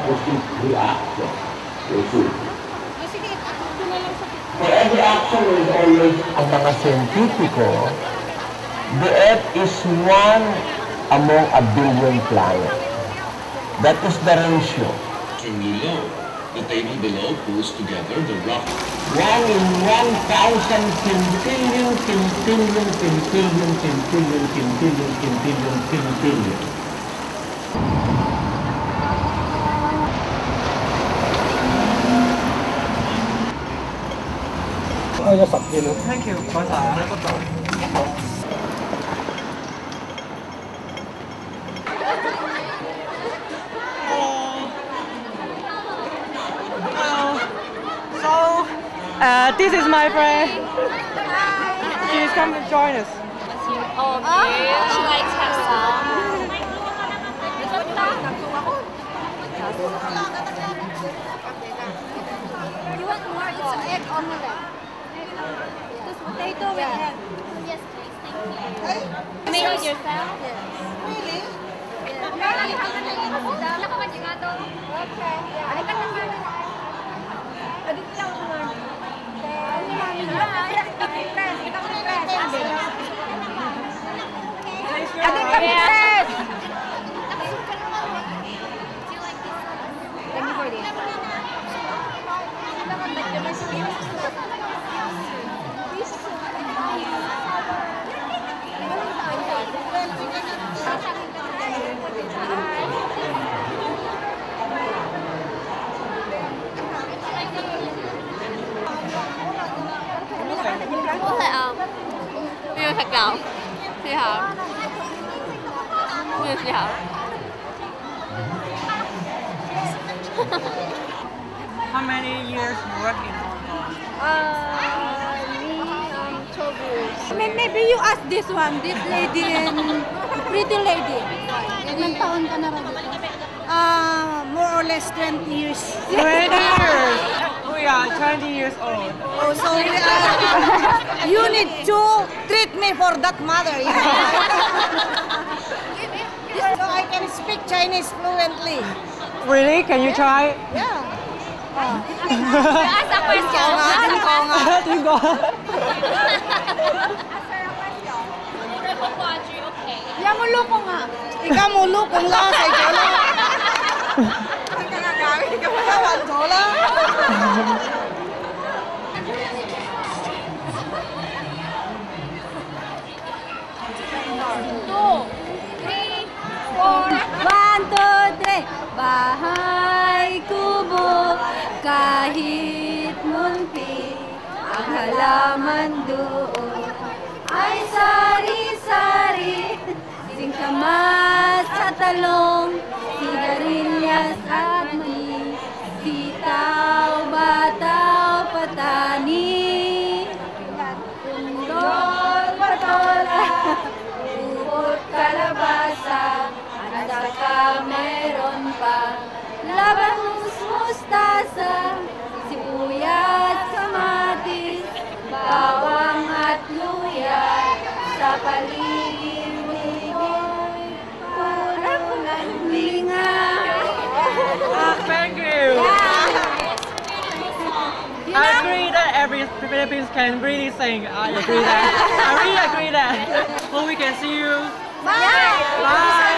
opposite reaction. For every action is always ang mga scientifico, the Earth is one among a billion planets. That is the ratio. Extremely low. The table below pulls together the rough 1 in 1,000 quintillion, quintillion, quintillion, quintillion, quintillion, quintillion, quintillion. Thank you. ภาษาแล้วก็ต่อ This is my friend. She's come to join us. Oh, she likes her song. You want more? It's an egg omelette. This potato with egg. Yes, please. Thank you. You made it yourself? Yes. Really? How many years you work in Hong Kong? Me, 12 years. Maybe you ask this one, this lady and pretty lady. Ilang taon ka na rin dito? More or less 20 years. 20 years! We are 20 years old. Oh, so you need to treat me for that mother. You know? So I can speak Chinese fluently. Really? Can you try? Yeah. Ask a question. Tingo. Yang mulu ko nga. Ikaw mulu kong la sa ikaw la. Ikaw na wanto la. 1, 2, 3. Bahay kubo, kahit munti ang halaman doon ay sari-sari, singkamas at talong, sigarilyas at mani, sitaw, bataw, patani, tundol, patola, upot, kalabasa, at saka meron pa labangus, mustasa, sibuyas, kamatis, bawang at luya, sa paligid-ligid, pulang linga. Thank you. I agree that every Philippines can really sing. I agree that. I really agree that. Hope we can see you. Bye. Bye.